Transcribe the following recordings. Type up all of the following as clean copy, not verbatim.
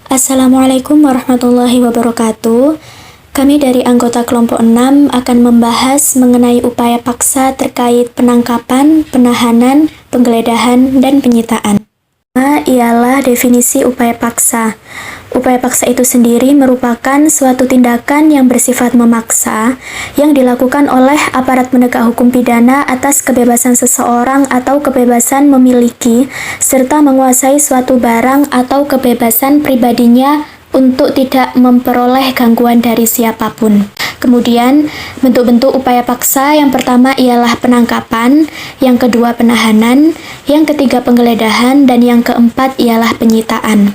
Assalamualaikum warahmatullahi wabarakatuh. Kami dari anggota kelompok 6 akan membahas mengenai upaya paksa terkait penangkapan, penahanan, penggeledahan, dan penyitaan. Ialah definisi upaya paksa. Upaya paksa itu sendiri merupakan suatu tindakan yang bersifat memaksa yang dilakukan oleh aparat penegak hukum pidana atas kebebasan seseorang atau kebebasan memiliki serta menguasai suatu barang atau kebebasan pribadinya untuk tidak memperoleh gangguan dari siapapun. Kemudian, bentuk-bentuk upaya paksa yang pertama ialah penangkapan, yang kedua penahanan, yang ketiga penggeledahan, dan yang keempat ialah penyitaan.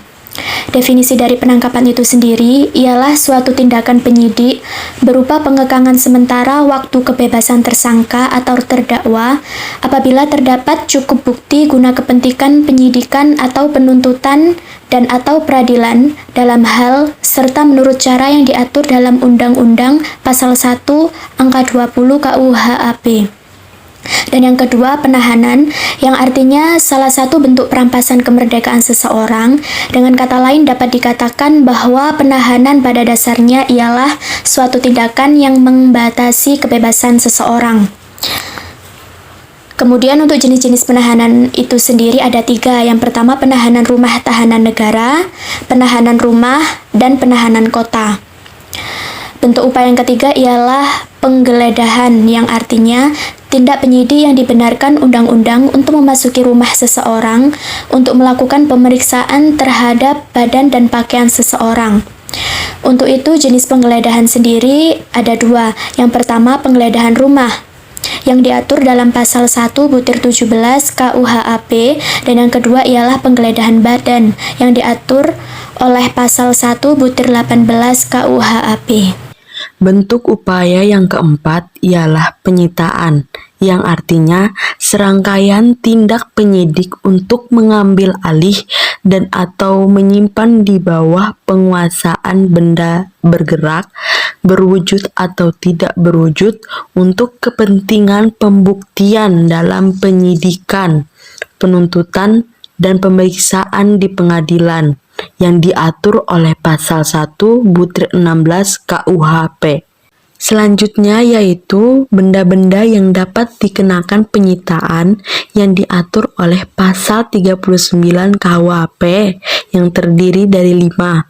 Definisi dari penangkapan itu sendiri ialah suatu tindakan penyidik berupa pengekangan sementara waktu kebebasan tersangka atau terdakwa apabila terdapat cukup bukti guna kepentingan penyidikan atau penuntutan dan atau peradilan dalam hal serta menurut cara yang diatur dalam Undang-Undang Pasal 1 Angka 20 KUHAP. Dan yang kedua, penahanan, yang artinya salah satu bentuk perampasan kemerdekaan seseorang. Dengan kata lain dapat dikatakan bahwa penahanan pada dasarnya ialah suatu tindakan yang membatasi kebebasan seseorang. Kemudian untuk jenis-jenis penahanan itu sendiri ada 3. Yang pertama, penahanan rumah tahanan negara, penahanan rumah, dan penahanan kota. Bentuk upaya yang ketiga ialah penggeledahan, yang artinya tindak penyidik yang dibenarkan undang-undang untuk memasuki rumah seseorang untuk melakukan pemeriksaan terhadap badan dan pakaian seseorang. Untuk itu, jenis penggeledahan sendiri ada 2. Yang pertama, penggeledahan rumah yang diatur dalam pasal 1/17 KUHAP, dan yang kedua ialah penggeledahan badan yang diatur oleh pasal 1/18 KUHAP. Bentuk upaya yang keempat ialah penyitaan, yang artinya serangkaian tindak penyidik untuk mengambil alih dan atau menyimpan di bawah penguasaan benda bergerak, berwujud atau tidak berwujud untuk kepentingan pembuktian dalam penyidikan, penuntutan, dan pemeriksaan di pengadilan yang diatur oleh pasal 1/16 KUHP. Selanjutnya yaitu benda-benda yang dapat dikenakan penyitaan yang diatur oleh pasal 39 KUHP yang terdiri dari 5,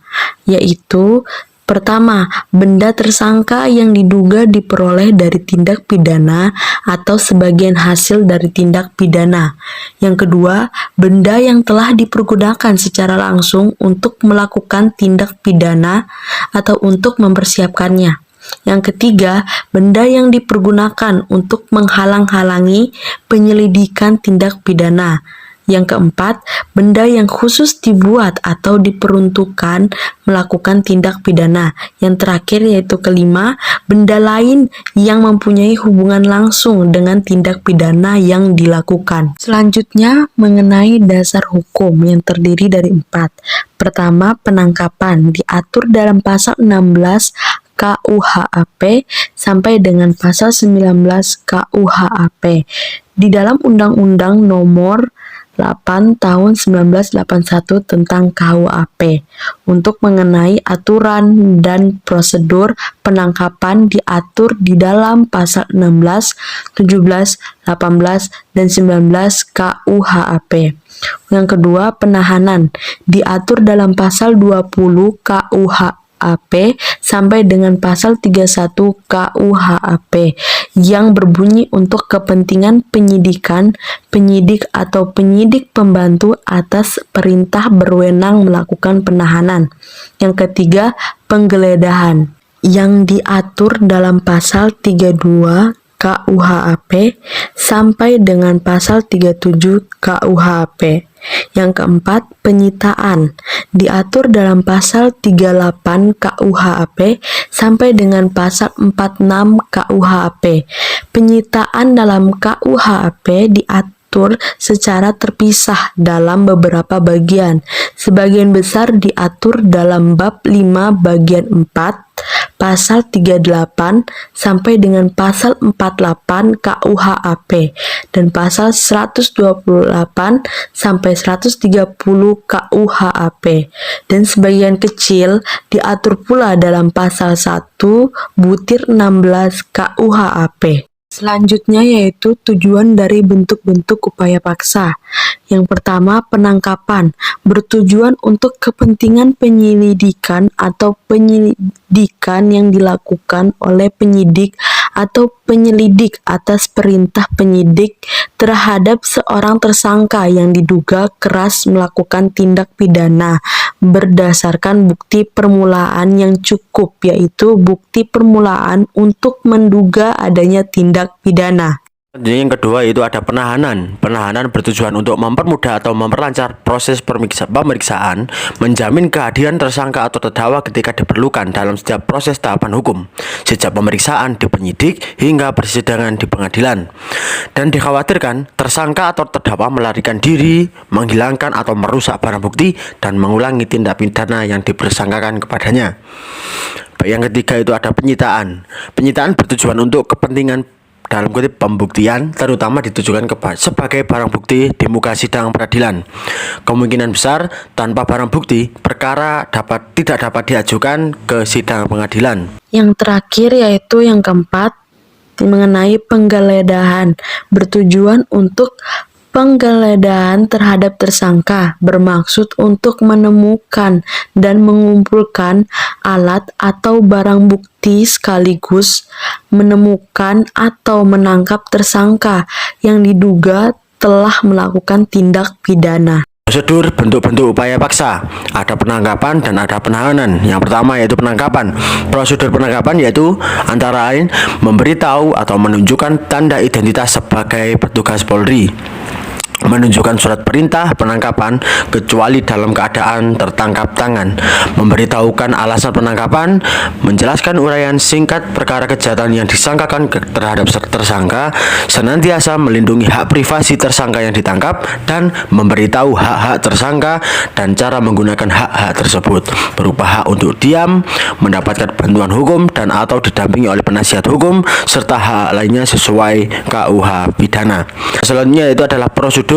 yaitu pertama, benda tersangka yang diduga diperoleh dari tindak pidana atau sebagian hasil dari tindak pidana. Yang kedua, benda yang telah dipergunakan secara langsung untuk melakukan tindak pidana atau untuk mempersiapkannya. Yang ketiga, benda yang dipergunakan untuk menghalang-halangi penyelidikan tindak pidana. Yang keempat, benda yang khusus dibuat atau diperuntukkan melakukan tindak pidana. Yang terakhir yaitu kelima, benda lain yang mempunyai hubungan langsung dengan tindak pidana yang dilakukan. Selanjutnya, mengenai dasar hukum yang terdiri dari 4. Pertama, penangkapan diatur dalam pasal 16 KUHAP sampai dengan pasal 19 KUHAP. Di dalam Undang-Undang Nomor 8 Tahun 1981 tentang KUHP untuk mengenai aturan dan prosedur penangkapan diatur di dalam pasal 16, 17, 18, dan 19 KUHP. Yang kedua, penahanan diatur dalam pasal 20 KUHP sampai dengan pasal 31 KUHP yang berbunyi untuk kepentingan penyidikan, penyidik atau penyidik pembantu atas perintah berwenang melakukan penahanan. Yang ketiga, penggeledahan yang diatur dalam pasal 32 KUHP sampai dengan pasal 37 KUHP. Yang keempat, penyitaan diatur dalam pasal 38 KUHP sampai dengan pasal 46 KUHP. Penyitaan dalam KUHP diatur secara terpisah dalam beberapa bagian, sebagian besar diatur dalam bab 5 bagian 4 pasal 38 sampai dengan pasal 48 KUHAP dan pasal 128 sampai 130 KUHAP, dan sebagian kecil diatur pula dalam pasal 1 butir 16 KUHAP. Selanjutnya yaitu tujuan dari bentuk-bentuk upaya paksa. Yang pertama, penangkapan bertujuan untuk kepentingan penyelidikan atau penyelidikan yang dilakukan oleh penyidik atau penyelidik atas perintah penyidik terhadap seorang tersangka yang diduga keras melakukan tindak pidana berdasarkan bukti permulaan yang cukup, yaitu bukti permulaan untuk menduga adanya tindak pidana. Yang kedua yaitu ada penahanan. Penahanan bertujuan untuk mempermudah atau memperlancar proses pemeriksaan, menjamin kehadiran tersangka atau terdakwa ketika diperlukan dalam setiap proses tahapan hukum, sejak pemeriksaan di penyidik hingga persidangan di pengadilan. Dan dikhawatirkan tersangka atau terdakwa melarikan diri, menghilangkan atau merusak barang bukti, dan mengulangi tindak pidana yang dipersangkakan kepadanya. Yang ketiga itu ada penyitaan. Penyitaan bertujuan untuk kepentingan dalam kutip pembuktian, terutama ditujukan sebagai barang bukti di muka sidang peradilan. Kemungkinan besar tanpa barang bukti, perkara tidak dapat diajukan ke sidang pengadilan. Yang terakhir yaitu yang keempat, mengenai penggeledahan bertujuan untuk penggeledahan terhadap tersangka, bermaksud untuk menemukan dan mengumpulkan alat atau barang bukti sekaligus menemukan atau menangkap tersangka yang diduga telah melakukan tindak pidana. Prosedur bentuk-bentuk upaya paksa, ada penangkapan dan ada penahanan. Yang pertama yaitu penangkapan. Prosedur penangkapan yaitu antara lain memberitahu atau menunjukkan tanda identitas sebagai petugas Polri, menunjukkan surat perintah penangkapan kecuali dalam keadaan tertangkap tangan, memberitahukan alasan penangkapan, menjelaskan uraian singkat perkara kejahatan yang disangkakan terhadap tersangka, senantiasa melindungi hak privasi tersangka yang ditangkap, dan memberitahu hak-hak tersangka dan cara menggunakan hak-hak tersebut, berupa hak untuk diam, mendapatkan bantuan hukum dan atau didampingi oleh penasihat hukum, serta hak lainnya sesuai KUH pidana. Selanjutnya itu adalah prosedur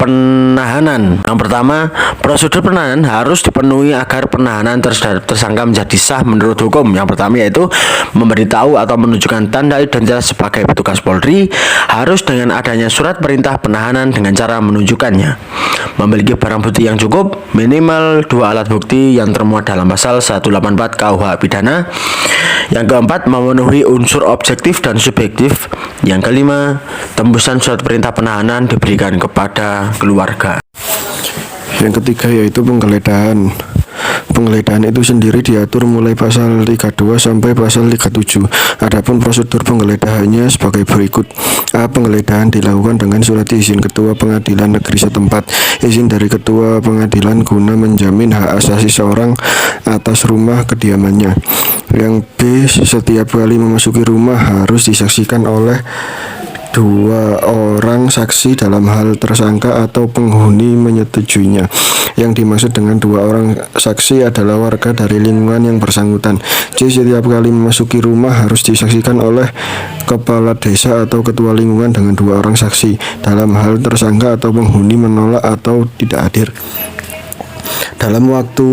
penahanan. Yang pertama, prosedur penahanan harus dipenuhi agar penahanan tersangka menjadi sah menurut hukum. Yang pertama yaitu memberitahu atau menunjukkan tanda identitas sebagai petugas Polri, harus dengan adanya surat perintah penahanan dengan cara menunjukkannya, memiliki barang bukti yang cukup, minimal 2 alat bukti yang termuat dalam pasal 184 KUH pidana. Yang keempat, memenuhi unsur objektif dan subjektif. Yang kelima, tembusan surat perintah penahanan diberikan kepada keluarga. Yang ketiga yaitu penggeledahan. Penggeledahan itu sendiri diatur mulai pasal 32 sampai pasal 37. Adapun prosedur penggeledahannya sebagai berikut. A. Penggeledahan dilakukan dengan surat izin Ketua Pengadilan Negeri setempat, izin dari Ketua Pengadilan guna menjamin hak asasi seorang atas rumah kediamannya. Yang B. Setiap kali memasuki rumah harus disaksikan oleh 2 orang saksi dalam hal tersangka atau penghuni menyetujuinya. Yang dimaksud dengan 2 orang saksi adalah warga dari lingkungan yang bersangkutan. C. Setiap kali memasuki rumah harus disaksikan oleh kepala desa atau ketua lingkungan dengan 2 orang saksi dalam hal tersangka atau penghuni menolak atau tidak hadir. Dalam waktu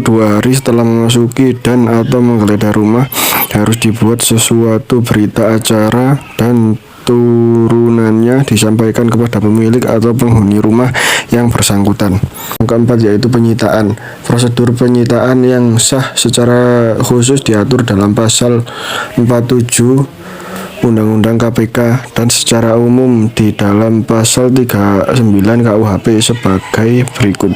2 hari setelah memasuki dan atau menggeledah rumah harus dibuat sesuatu berita acara dan turunannya disampaikan kepada pemilik atau penghuni rumah yang bersangkutan. Yang keempat yaitu penyitaan. Prosedur penyitaan yang sah secara khusus diatur dalam pasal 47 Undang-Undang KPK dan secara umum di dalam pasal 39 KUHP sebagai berikut.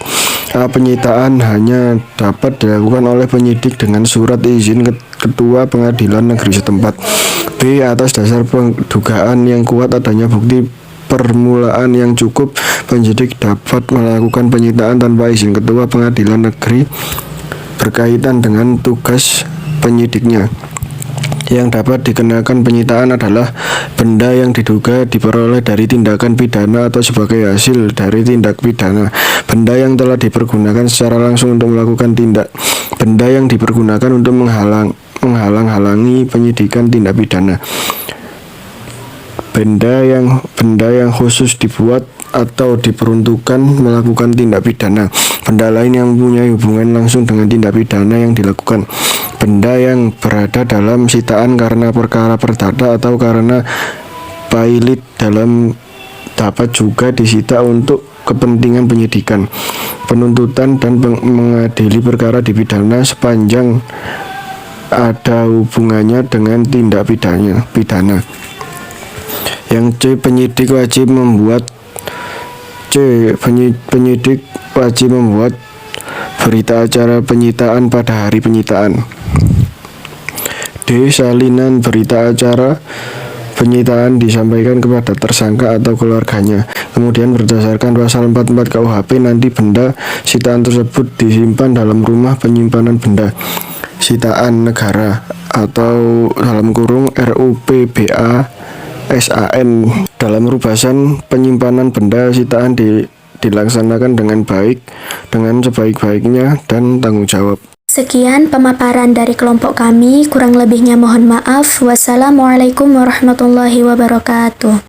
A. Penyitaan hanya dapat dilakukan oleh penyidik dengan surat izin Ketua Pengadilan Negeri setempat. B. Atas dasar dugaan yang kuat adanya bukti permulaan yang cukup, penyidik dapat melakukan penyitaan tanpa izin Ketua Pengadilan Negeri berkaitan dengan tugas penyidiknya. Yang dapat dikenakan penyitaan adalah benda yang diduga diperoleh dari tindakan pidana atau sebagai hasil dari tindak pidana, benda yang telah dipergunakan secara langsung untuk melakukan tindak, benda yang dipergunakan untuk menghalang-halangi penyidikan tindak pidana, benda yang khusus dibuat atau diperuntukkan melakukan tindak pidana, benda lain yang mempunyai hubungan langsung dengan tindak pidana yang dilakukan, benda yang berada dalam sitaan karena perkara perdata atau karena pailit dapat juga disita untuk kepentingan penyidikan, penuntutan dan mengadili perkara di pidana sepanjang ada hubungannya dengan tindak pidana. Yang C, penyidik wajib membuat berita acara penyitaan pada hari penyitaan. D, salinan berita acara penyitaan disampaikan kepada tersangka atau keluarganya. Kemudian berdasarkan pasal 44 KUHP nanti benda sitaan tersebut disimpan dalam rumah penyimpanan benda sitaan negara atau dalam kurung RUPBA SAN. Dalam rubasan penyimpanan benda sitaan dilaksanakan dengan baik, dengan sebaik-baiknya dan tanggung jawab. Sekian pemaparan dari kelompok kami, kurang lebihnya mohon maaf. Wassalamualaikum warahmatullahi wabarakatuh.